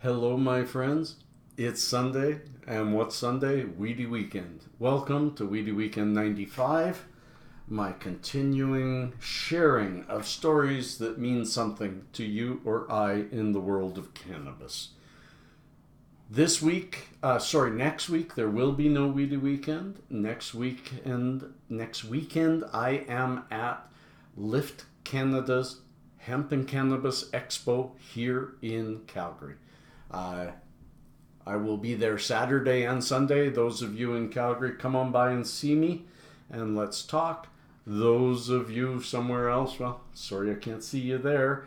Hello, my friends. It's Sunday, and what's Sunday? Weedy Weekend. Welcome to Weedy Weekend 95, my continuing sharing of stories that mean something to you or I in the world of cannabis. Next week, there will be no Weedy Weekend. Next weekend, I am at Lift Canada's Hemp and Cannabis Expo here in Calgary. I will be there Saturday and Sunday. Those of you in Calgary, come on by and see me and let's talk. Those of you somewhere else, well, sorry I can't see you there,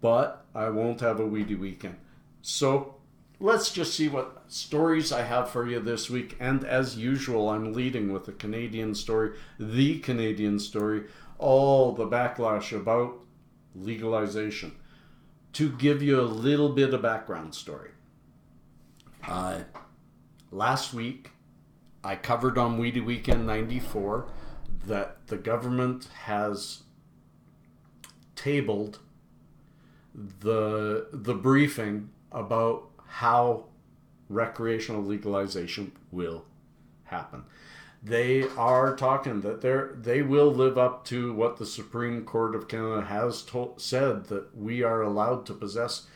but I won't have a weedy weekend. So let's just see what stories I have for you this week. And as usual, I'm leading with a Canadian story, the Canadian story, all the backlash about legalization. To give you a little bit of background story. Last week, I covered on Weedy Weekend 94 that the government has tabled the briefing about how recreational legalization will happen. They are talking that they will live up to what the Supreme Court of Canada has said, that we are allowed to possess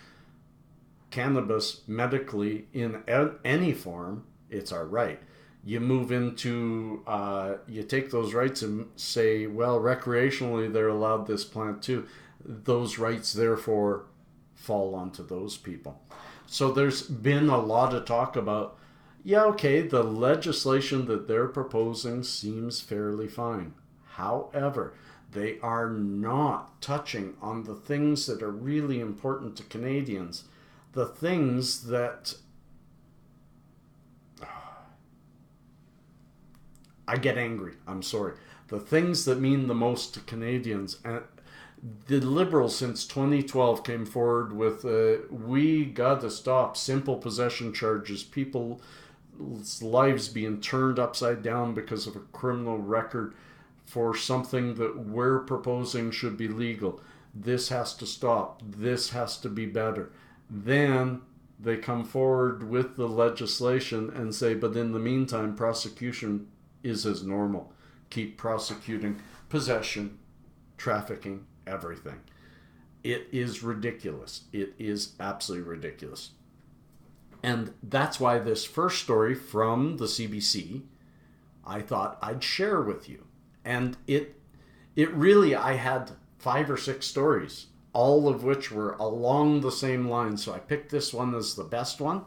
cannabis medically in any form. It's our right. You move into, you take those rights and say, well, recreationally they're allowed this plant too. Those rights therefore fall onto those people. So there's been a lot of talk about, yeah, okay, the legislation that they're proposing seems fairly fine. However, they are not touching on the things that are really important to Canadians. The things that I get angry. I'm sorry. The things that mean the most to Canadians. And the Liberals since 2012 came forward with, we got to stop simple possession charges. People's lives being turned upside down because of a criminal record for something that we're proposing should be legal. This has to stop. This has to be better. Then they come forward with the legislation and say, but in the meantime, prosecution is as normal. Keep prosecuting possession, trafficking, everything. It is ridiculous. It is absolutely ridiculous. And that's why this first story from the CBC, I thought I'd share with you. And it really, I had 5 or 6 stories, all of which were along the same line. So I picked this one as the best one.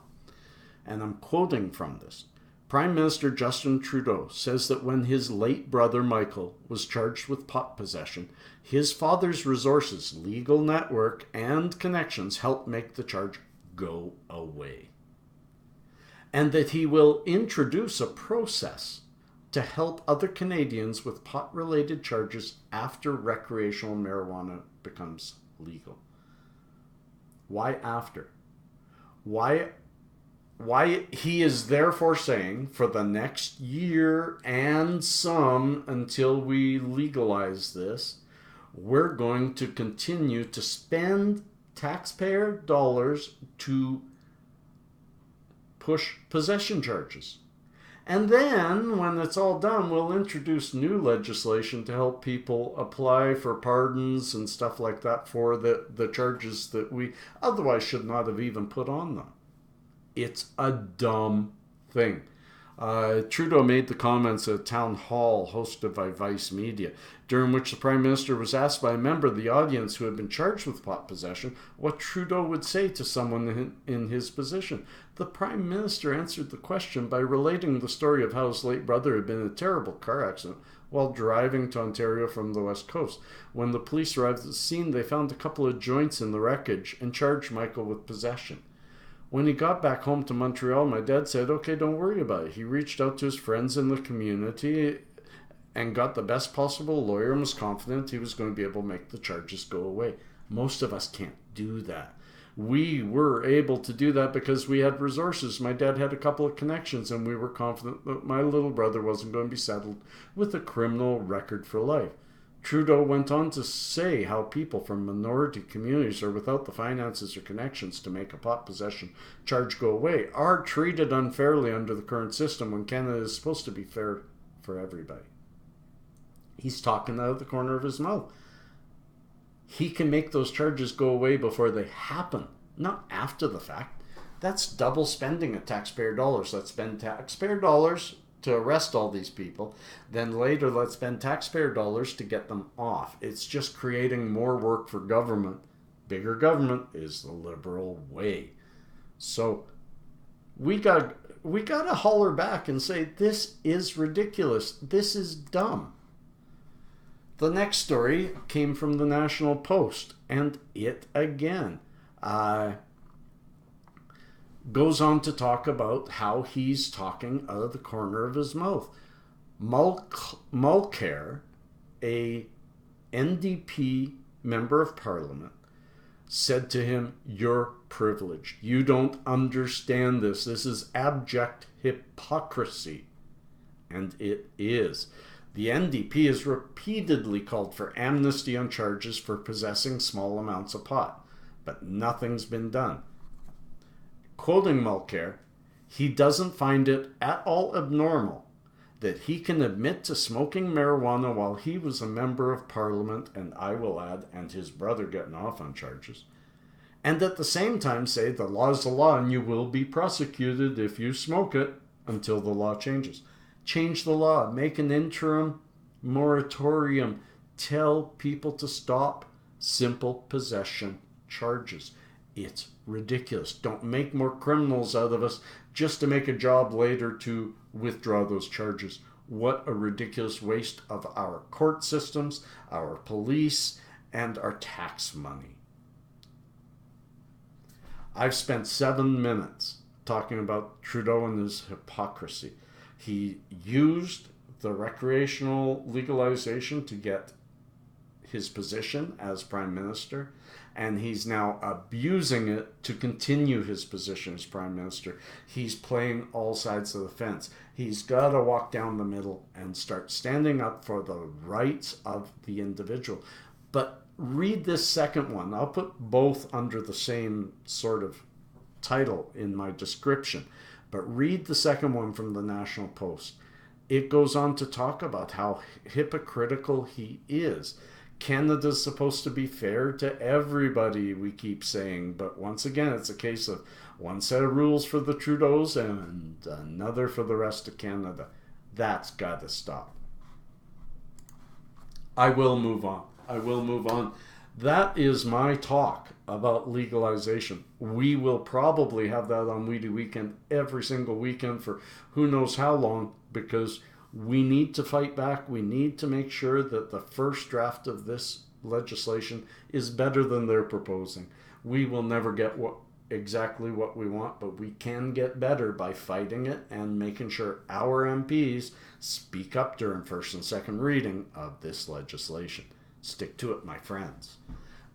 And I'm quoting from this. Prime Minister Justin Trudeau says that when his late brother Michael was charged with pot possession, his father's resources, legal network, and connections helped make the charge go away. And that he will introduce a process to help other Canadians with pot-related charges after recreational marijuana becomes legal. Why after? Why he is therefore saying for the next year and some until we legalize this, we're going to continue to spend taxpayer dollars to push possession charges. And then, when it's all done, we'll introduce new legislation to help people apply for pardons and stuff like that for the charges that we otherwise should not have even put on them. It's a dumb thing. Trudeau made the comments at a town hall hosted by Vice Media, during which the Prime Minister was asked by a member of the audience who had been charged with pot possession what Trudeau would say to someone in his position. The Prime Minister answered the question by relating the story of how his late brother had been in a terrible car accident while driving to Ontario from the West Coast. When the police arrived at the scene, they found a couple of joints in the wreckage and charged Michael with possession. When he got back home to Montreal, my dad said, okay, don't worry about it. He reached out to his friends in the community and got the best possible lawyer and was confident he was going to be able to make the charges go away. Most of us can't do that. We were able to do that because we had resources. My dad had a couple of connections and we were confident that my little brother wasn't going to be saddled with a criminal record for life. Trudeau went on to say how people from minority communities or without the finances or connections to make a pot possession charge go away are treated unfairly under the current system when Canada is supposed to be fair for everybody. He's talking out of the corner of his mouth. He can make those charges go away before they happen, not after the fact. That's double spending of taxpayer dollars. Let's spend taxpayer dollars to arrest all these people. Then later, let's spend taxpayer dollars to get them off. It's just creating more work for government. Bigger government is the liberal way. So we got to holler back and say, this is ridiculous. This is dumb. The next story came from the National Post, and it again goes on to talk about how he's talking out of the corner of his mouth. Mulcair, a NDP member of Parliament, said to him, "You're privileged. You don't understand this. This is abject hypocrisy." And it is. The NDP has repeatedly called for amnesty on charges for possessing small amounts of pot, but nothing's been done. Quoting Mulcair, he doesn't find it at all abnormal that he can admit to smoking marijuana while he was a member of Parliament, and I will add, and his brother getting off on charges, and at the same time say the law is the law and you will be prosecuted if you smoke it until the law changes. Change the law, make an interim moratorium, tell people to stop simple possession charges. It's ridiculous. Don't make more criminals out of us just to make a job later to withdraw those charges. What a ridiculous waste of our court systems, our police, and our tax money. I've spent 7 minutes talking about Trudeau and his hypocrisy. He used the recreational legalization to get his position as Prime Minister, and he's now abusing it to continue his position as Prime Minister. He's playing all sides of the fence. He's got to walk down the middle and start standing up for the rights of the individual. But read this second one. I'll put both under the same sort of title in my description. But read the second one from the National Post. It goes on to talk about how hypocritical he is. Canada's supposed to be fair to everybody, we keep saying. But once again, it's a case of one set of rules for the Trudeaus and another for the rest of Canada. That's got to stop. I will move on. That is my talk about legalization. We will probably have that on Weedy Weekend every single weekend for who knows how long, because we need to fight back. We need to make sure that the first draft of this legislation is better than they're proposing. We will never get exactly what we want, but we can get better by fighting it and making sure our MPs speak up during first and second reading of this legislation. Stick to it, my friends.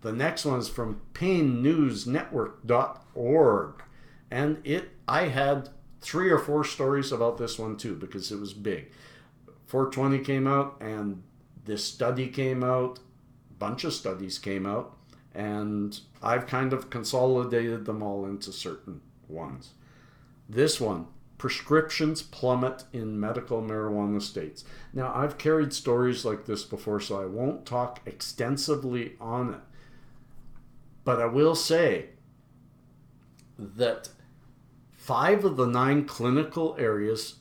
The next one is from PainNewsNetwork.org. And I had 3 or 4 stories about this one too, because it was big. 420 came out, and this study came out, a bunch of studies came out, and I've kind of consolidated them all into certain ones. This one, prescriptions plummet in medical marijuana states. Now, I've carried stories like this before, so I won't talk extensively on it. But I will say that 5 of the 9 clinical areas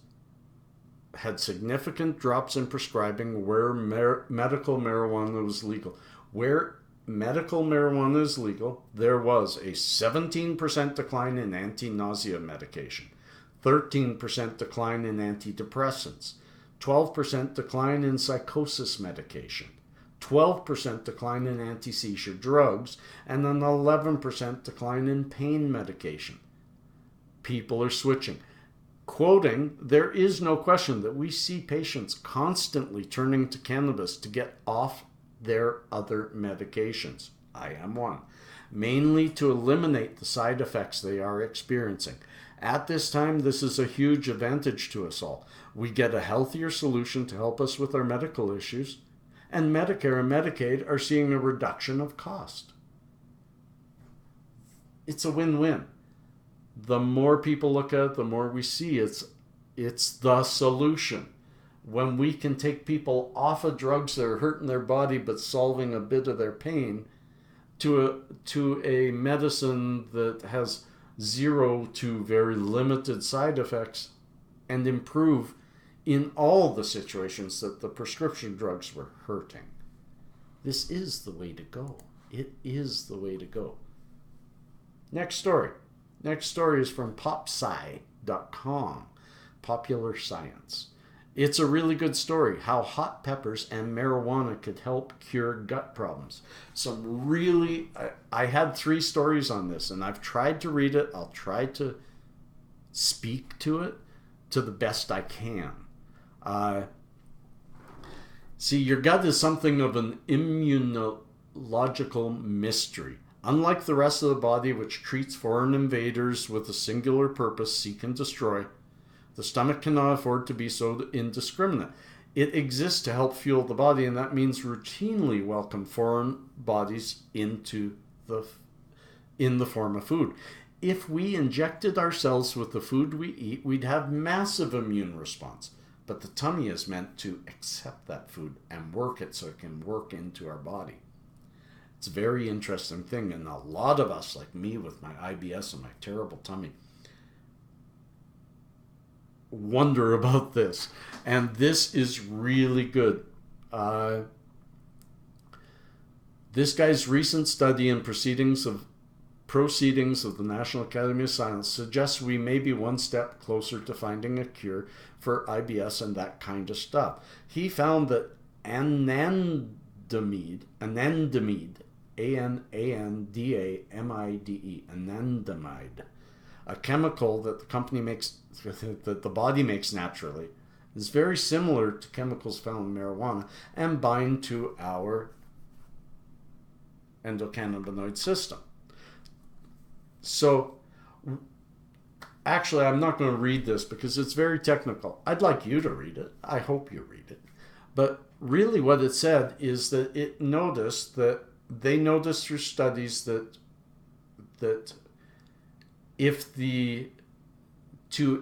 had significant drops in prescribing where medical marijuana was legal. Where medical marijuana is legal, there was a 17% decline in anti-nausea medication, 13% decline in antidepressants, 12% decline in psychosis medication, 12% decline in anti-seizure drugs, and an 11% decline in pain medication. People are switching. Quoting, "There is no question that we see patients constantly turning to cannabis to get off their other medications. I am one. Mainly to eliminate the side effects they are experiencing. At this time, this is a huge advantage to us all. We get a healthier solution to help us with our medical issues, And Medicare and Medicaid are seeing a reduction of cost. It's a win-win. The more people look at it, the more we see it's the solution. When we can take people off of drugs that are hurting their body but solving a bit of their pain to a medicine that has 0 to very limited side effects and improve in all the situations that the prescription drugs were hurting. This is the way to go. It is the way to go. Next story. Next story is from popsci.com, Popular Science. It's a really good story, how hot peppers and marijuana could help cure gut problems. I had 3 stories on this, and I've tried to read it. I'll try to speak to it to the best I can. See, your gut is something of an immunological mystery. Unlike the rest of the body, which treats foreign invaders with a singular purpose, seek and destroy, the stomach cannot afford to be so indiscriminate. It exists to help fuel the body, and that means routinely welcome foreign bodies in the form of food. If we injected ourselves with the food we eat, we'd have massive immune response. But the tummy is meant to accept that food and work it so it can work into our body. It's a very interesting thing, and a lot of us, like me with my IBS and my terrible tummy, wonder about this. And this is really good. This guy's recent study and proceedings of the National Academy of Science suggests we may be one step closer to finding a cure for IBS and that kind of stuff. He found that anandamide, A-N-A-N-D-A-M-I-D-E, anandamide, a chemical that the company makes, that the body makes naturally, is very similar to chemicals found in marijuana and bind to our endocannabinoid system. So, actually, I'm not going to read this because it's very technical. I'd like you to read it. I hope you read it. But really what it said is that they noticed through studies that if to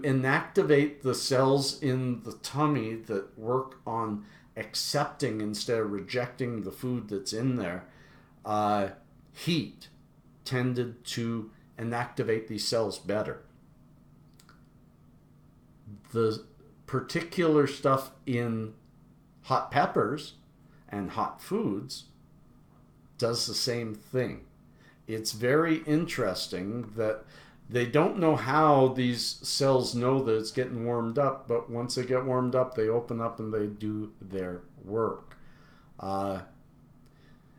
inactivate the cells in the tummy that work on accepting instead of rejecting the food that's in there, heat tended to inactivate these cells better. The particular stuff in hot peppers and hot foods does the same thing. It's very interesting that they don't know how these cells know that it's getting warmed up, but once they get warmed up, they open up and they do their work.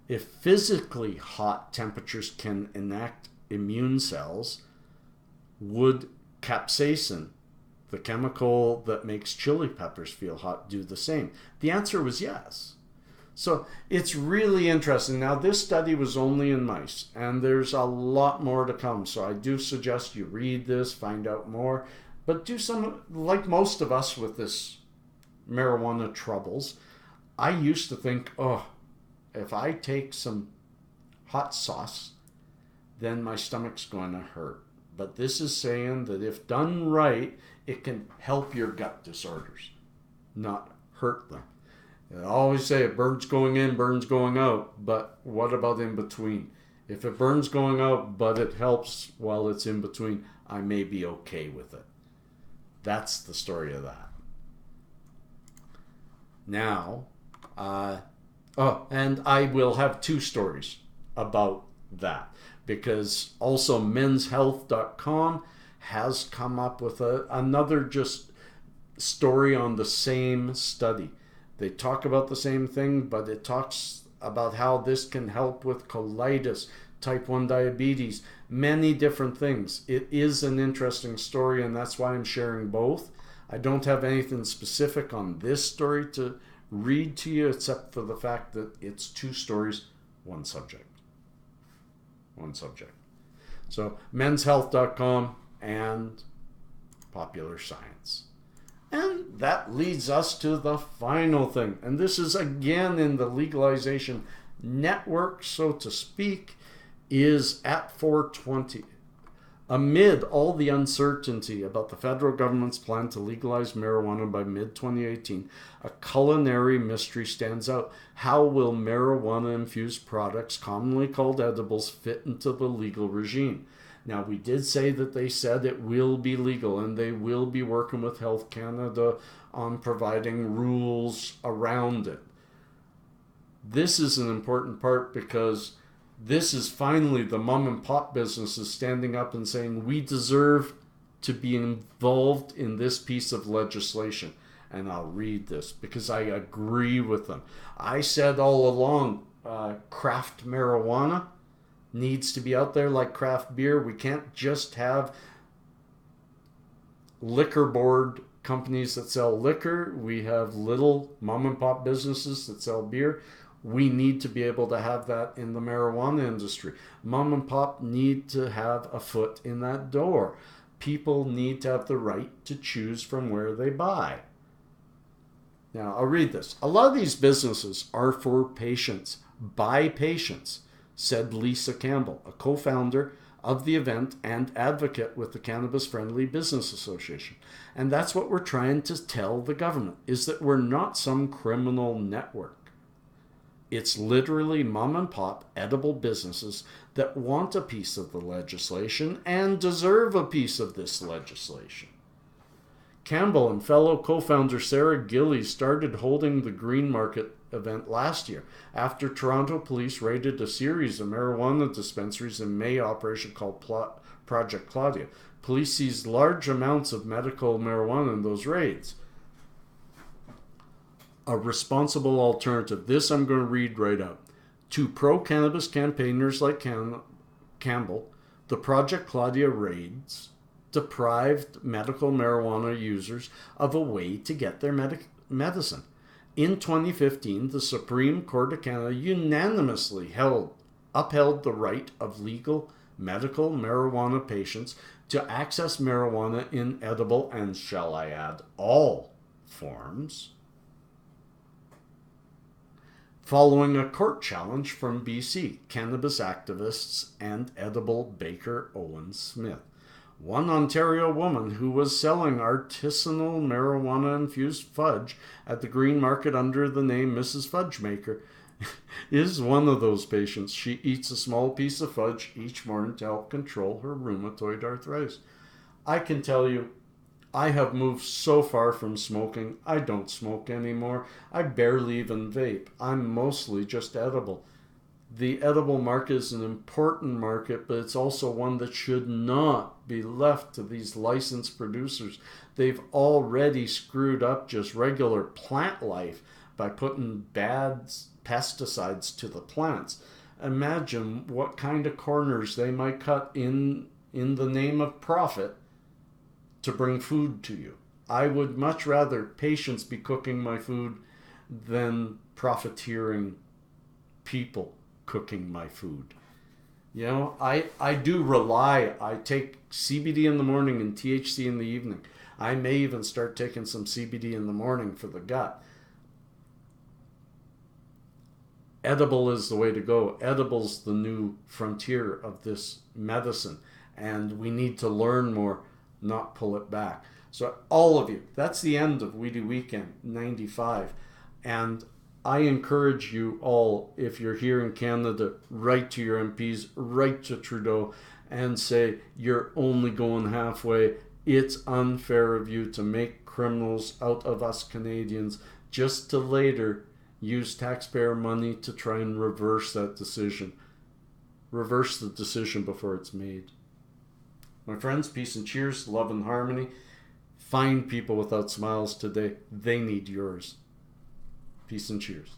If physically hot temperatures can enact immune cells, would capsaicin, the chemical that makes chili peppers feel hot, do the same? The answer was yes. So it's really interesting. Now, this study was only in mice, and there's a lot more to come. So I do suggest you read this, find out more, but do some, like most of us with this marijuana troubles. I used to think, if I take some hot sauce, then my stomach's going to hurt. But this is saying that if done right, it can help your gut disorders, not hurt them. I always say it burns going in, burns going out, but what about in between? If it burns going out, but it helps while it's in between, I may be okay with it. That's the story of that. Now, and I will have 2 stories about that, because also menshealth.com has come up with another just story on the same study. They talk about the same thing, but it talks about how this can help with colitis, type 1 diabetes, many different things. It is an interesting story, and that's why I'm sharing both. I don't have anything specific on this story to read to you, except for the fact that it's 2 stories, one subject. So menshealth.com and Popular Science. And that leads us to the final thing. And this is again in the legalization network, so to speak, is at 420. Amid all the uncertainty about the federal government's plan to legalize marijuana by mid-2018, a culinary mystery stands out. How will marijuana-infused products, commonly called edibles, fit into the legal regime? Now, we did say that they said it will be legal, and they will be working with Health Canada on providing rules around it. This is an important part because this is finally the mom and pop businesses standing up and saying we deserve to be involved in this piece of legislation. And I'll read this because I agree with them. I said all along, craft marijuana needs to be out there like craft beer. We can't just have liquor board companies that sell liquor. We have little mom and pop businesses that sell beer. We need to be able to have that in the marijuana industry. Mom and pop need to have a foot in that door. People need to have the right to choose from where they buy. Now, I'll read this. A lot of these businesses are for patients, by patients, said Lisa Campbell, a co-founder of the event and advocate with the Cannabis Friendly Business Association. And that's what we're trying to tell the government, is that we're not some criminal network. It's literally mom and pop edible businesses that want a piece of the legislation and deserve a piece of this legislation. Campbell and fellow co-founder Sarah Gillies started holding the Green Market event last year after Toronto police raided a series of marijuana dispensaries in May operation called Project Claudia. Police seized large amounts of medical marijuana in those raids. A responsible alternative. This I'm going to read right out. To pro-cannabis campaigners like Campbell, the Project Claudia raids deprived medical marijuana users of a way to get their medicine. In 2015, the Supreme Court of Canada unanimously upheld the right of legal medical marijuana patients to access marijuana in edible and, shall I add, all forms, following a court challenge from BC cannabis activists and edible baker Owen Smith. One Ontario woman who was selling artisanal marijuana-infused fudge at the Green Market under the name Mrs. Fudge Maker is one of those patients. She eats a small piece of fudge each morning to help control her rheumatoid arthritis. I can tell you, I have moved so far from smoking. I don't smoke anymore. I barely even vape. I'm mostly just edible. The edible market is an important market, but it's also one that should not be left to these licensed producers. They've already screwed up just regular plant life by putting bad pesticides to the plants. Imagine what kind of corners they might cut in the name of profit to bring food to you. I would much rather patients be cooking my food than profiteering people cooking my food. You know, I do rely, I take CBD in the morning and THC in the evening. I may even start taking some CBD in the morning for the gut. Edible is the way to go. Edible's the new frontier of this medicine, and we need to learn more, not pull it back. So all of you, that's the end of Weedy Weekend 95. And I encourage you all, if you're here in Canada, write to your MPs, write to Trudeau and say, you're only going halfway. It's unfair of you to make criminals out of us Canadians just to later use taxpayer money to try and reverse that decision. Reverse the decision before it's made. My friends, peace and cheers, love and harmony. Find people without smiles today. They need yours. Peace and cheers.